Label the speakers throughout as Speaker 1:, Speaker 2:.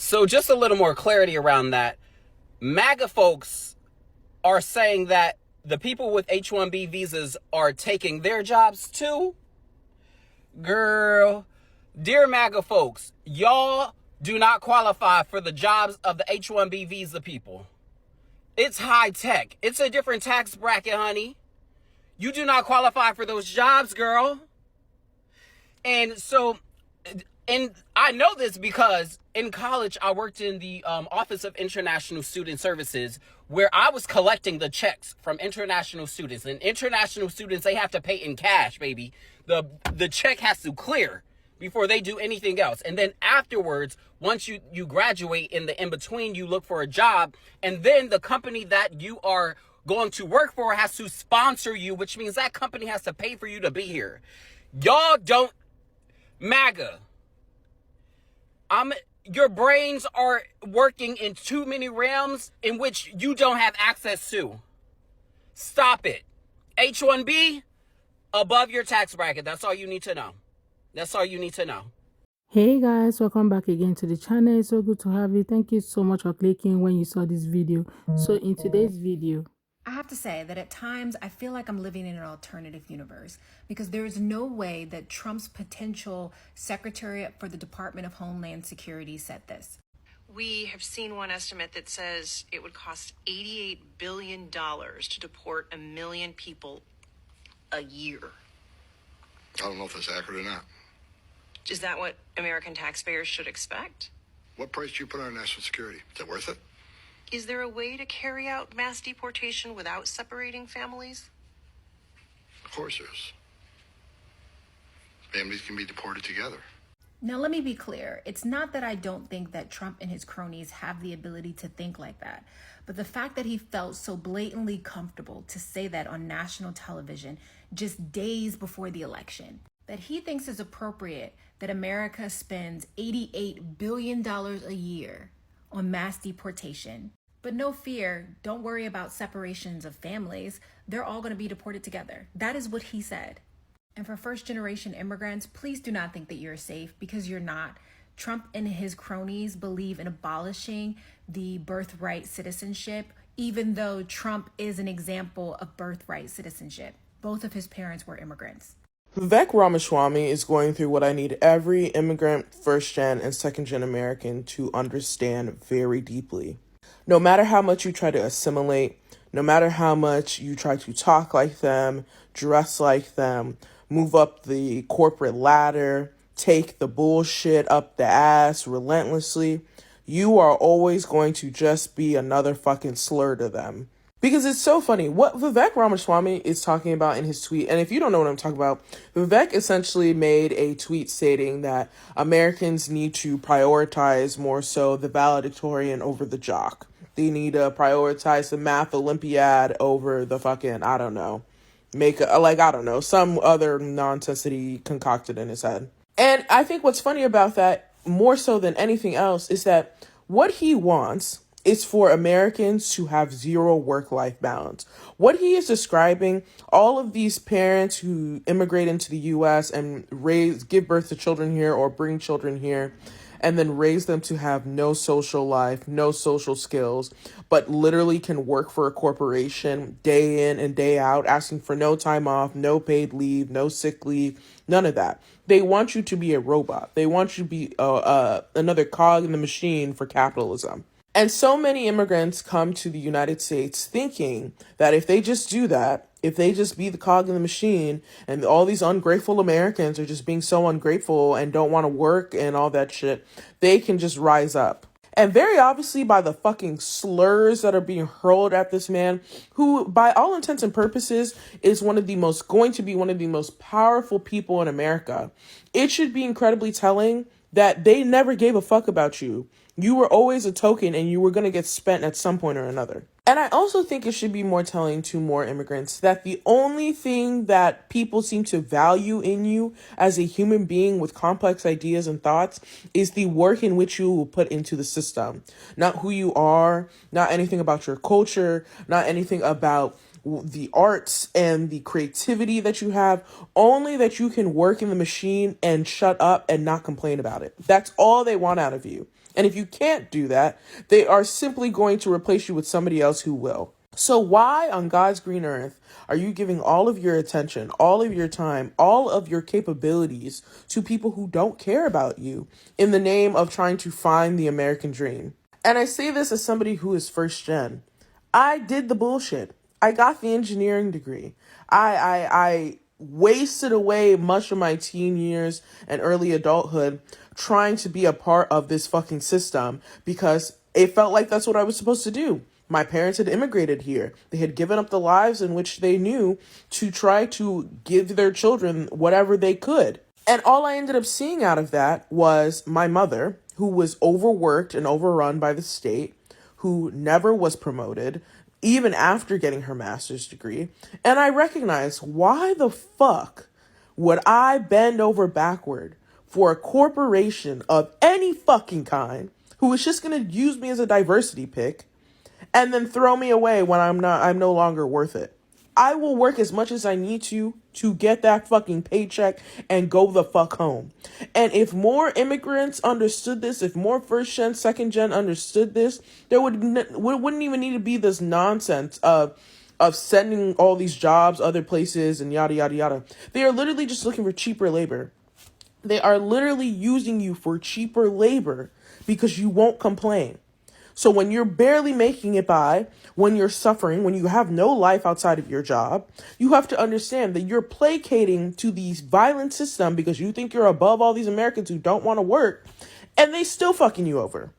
Speaker 1: So just a little more clarity around that. MAGA folks are saying that the people with H1B visas are taking their jobs too. Girl, dear MAGA folks, y'all do not qualify for the jobs of the H1B visa people. It's high tech. It's a different tax bracket, honey. You do not qualify for those jobs, girl. And so, and I know this because in college, I worked in the Office of International Student Services, where I was collecting the checks from international students. And international students, they have to pay in cash, baby. The check has to clear before they do anything else. And then afterwards, once you graduate, in the in-between, you look for a job. And then the company that you are going to work for has to sponsor you, which means that company has to pay for you to be here. Y'all don't, MAGA, your brains are working in too many realms in which you don't have access to. Stop it. H1B, above your tax bracket. That's all you need to know. That's all you need to know.
Speaker 2: Hey guys, welcome back again to the channel. It's so good to have you. Thank you so much for clicking when you saw this video. So in today's video,
Speaker 3: I have to say that at times I feel like I'm living in an alternative universe, because there is no way that Trump's potential secretary for the Department of Homeland Security said this.
Speaker 4: We have seen one estimate that says it would cost $88 billion to deport 1 million people a year.
Speaker 5: I don't know if that's accurate or not.
Speaker 4: Is that what American taxpayers should expect?
Speaker 5: What price do you put on national security? Is that worth it?
Speaker 4: Is there a way to carry out mass deportation without separating families?
Speaker 5: Of course there is. Families can be deported together.
Speaker 3: Now, let me be clear. It's not that I don't think that Trump and his cronies have the ability to think like that, but the fact that he felt so blatantly comfortable to say that on national television just days before the election, that he thinks is appropriate that America spends $88 billion a year on mass deportation. But no fear, don't worry about separations of families. They're all going to be deported together. That is what he said. And for first-generation immigrants, please do not think that you're safe, because you're not. Trump and his cronies believe in abolishing the birthright citizenship, even though Trump is an example of birthright citizenship. Both of his parents were immigrants.
Speaker 6: Vivek Ramaswamy is going through what I need every immigrant, first-gen and second-gen American to understand very deeply. No matter how much you try to assimilate, no matter how much you try to talk like them, dress like them, move up the corporate ladder, take the bullshit up the ass relentlessly, you are always going to just be another fucking slur to them. Because it's so funny what Vivek Ramaswamy is talking about in his tweet. And if you don't know what I'm talking about, Vivek essentially made a tweet stating that Americans need to prioritize more so the valedictorian over the jock. They need to prioritize the math Olympiad over the fucking, I don't know, some other nonsense that he concocted in his head. And I think what's funny about that, more so than anything else, is that what he wants is for Americans to have zero work-life balance. What he is describing, all of these parents who immigrate into the U.S. and give birth to children here or bring children here, and then raise them to have no social life, no social skills, but literally can work for a corporation day in and day out, asking for no time off, no paid leave, no sick leave, none of that. They want you to be a robot. They want you to be another cog in the machine for capitalism. And so many immigrants come to the United States thinking that if they just do that, if they just be the cog in the machine, and all these ungrateful Americans are just being so ungrateful and don't want to work and all that shit, they can just rise up. And very obviously by the fucking slurs that are being hurled at this man, who by all intents and purposes is going to be one of the most powerful people in America, it should be incredibly telling that they never gave a fuck about you. You were always a token and you were going to get spent at some point or another. And I also think it should be more telling to more immigrants that the only thing that people seem to value in you as a human being with complex ideas and thoughts is the work in which you will put into the system. Not who you are, not anything about your culture, not anything about the arts and the creativity that you have, only that you can work in the machine and shut up and not complain about it. That's all they want out of you. And if you can't do that, they are simply going to replace you with somebody else who will. So why on God's green earth are you giving all of your attention, all of your time, all of your capabilities to people who don't care about you in the name of trying to find the American dream? And I say this as somebody who is first gen. I did the bullshit. I got the engineering degree. I wasted away much of my teen years and early adulthood trying to be a part of this fucking system because it felt like that's what I was supposed to do. My parents had immigrated here. They had given up the lives in which they knew to try to give their children whatever they could. And all I ended up seeing out of that was my mother, who was overworked and overrun by the state, who never was promoted, even after getting her master's degree. And I recognized, why the fuck would I bend over backward for a corporation of any fucking kind who is just going to use me as a diversity pick and then throw me away when I'm no longer worth it? I will work as much as I need to get that fucking paycheck and go the fuck home. And if more immigrants understood this, if more first gen, second gen understood this, there wouldn't even need to be this nonsense of sending all these jobs other places and yada yada yada. They are literally just looking for cheaper labor. They are literally using you for cheaper labor because you won't complain. So when you're barely making it by, when you're suffering, when you have no life outside of your job, you have to understand that you're placating to the violent system because you think you're above all these Americans who don't want to work, and they still fucking you over.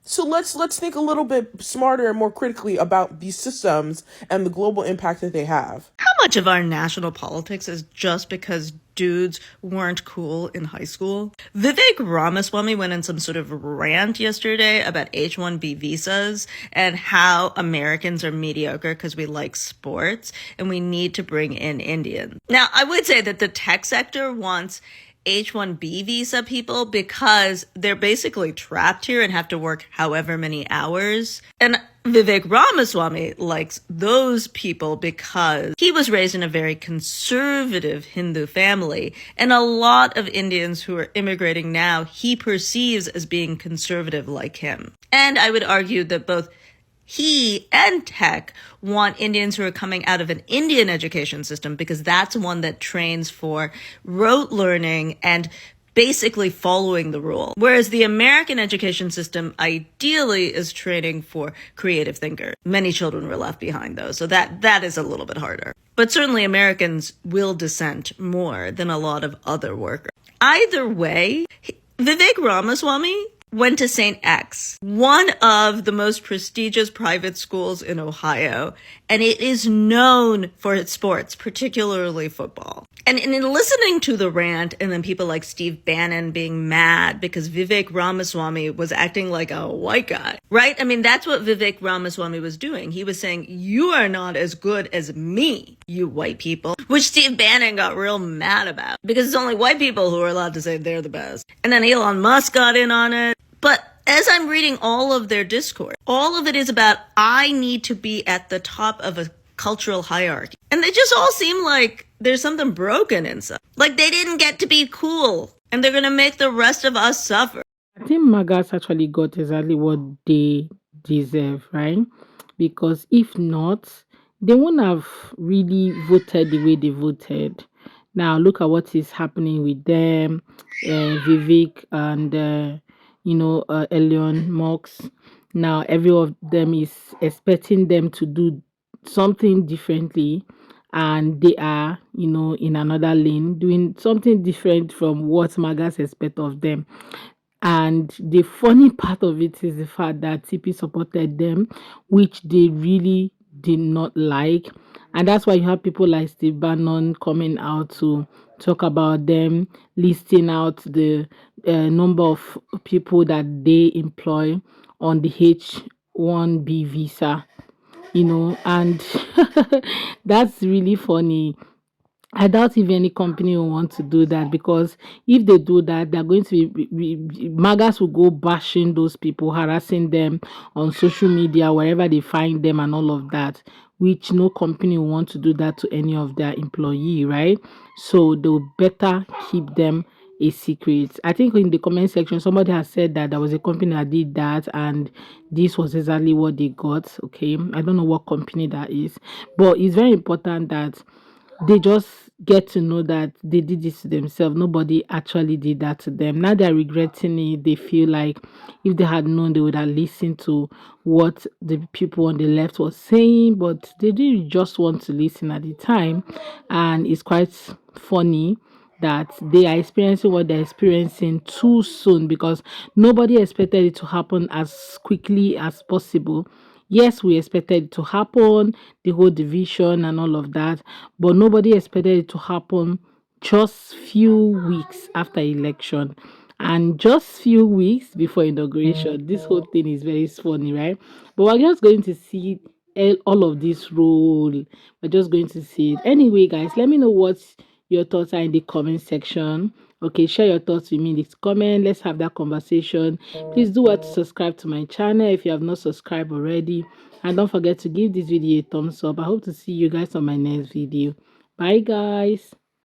Speaker 6: So let's think a little bit smarter and more critically about these systems and the global impact that they have.
Speaker 7: How much of our national politics is just because dudes weren't cool in high school? Vivek Ramaswamy went in some sort of rant yesterday about H1B visas and how Americans are mediocre because we like sports and we need to bring in Indians. Now, I would say that the tech sector wants H1B visa people because they're basically trapped here and have to work however many hours. And Vivek Ramaswamy likes those people because he was raised in a very conservative Hindu family. And a lot of Indians who are immigrating now, he perceives as being conservative like him. And I would argue that both he and tech want Indians who are coming out of an Indian education system because that's one that trains for rote learning and basically following the rule. Whereas the American education system ideally is training for creative thinkers. Many children were left behind though, so that is a little bit harder. But certainly Americans will dissent more than a lot of other workers. Either way, Vivek Ramaswamy went to St. X, one of the most prestigious private schools in Ohio, and it is known for its sports, particularly football. And in listening to the rant, and then people like Steve Bannon being mad because Vivek Ramaswamy was acting like a white guy, right? I mean, that's what Vivek Ramaswamy was doing. He was saying, you are not as good as me, you white people, which Steve Bannon got real mad about because it's only white people who are allowed to say they're the best. And then Elon Musk got in on it. But as I'm reading all of their discourse, all of it is about, I need to be at the top of a cultural hierarchy. And they just all seem like there's something broken inside. Like they didn't get to be cool and they're going to make the rest of us suffer.
Speaker 2: I think MAGAs actually got exactly what they deserve, right? Because if not, they wouldn't have really voted the way they voted. Now look at what is happening with them, Vivek and Elon Musk. Now every of them is expecting them to do something differently, and they are, in another lane doing something different from what MAGAs expect of them. And the funny part of it is the fact that TP supported them, which they really did not like. And that's why you have people like Steve Bannon coming out to talk about them, listing out the number of people that they employ on the H1B visa, and that's really funny. I doubt if any company will want to do that, because if they do that, they're going to MAGAs will go bashing those people, harassing them on social media, wherever they find them and all of that, which no company will want to do that to any of their employee, right? So they'll better keep them a secret. I think in the comment section somebody has said that there was a company that did that and this was exactly what they got. Okay, I don't know what company that is, but it's very important that they just get to know that they did this to themselves. Nobody actually did that to them. Now they're regretting it. They feel like if they had known, they would have listened to what the people on the left was saying, but they didn't just want to listen at the time. And it's quite funny that they are experiencing what they're experiencing too soon, because nobody expected it to happen as quickly as possible. Yes, we expected it to happen, the whole division and all of that, but nobody expected it to happen just few weeks after election and just few weeks before inauguration. This whole thing is very funny, right? But we're just going to see all of this roll. We're just going to see it. Anyway, guys, let me know what your thoughts are in the comment section. Okay, share your thoughts with me in the comment. Let's have that conversation. Please do well to subscribe to my channel if you have not subscribed already, and don't forget to give this video a thumbs up. I hope to see you guys on my next video. Bye guys.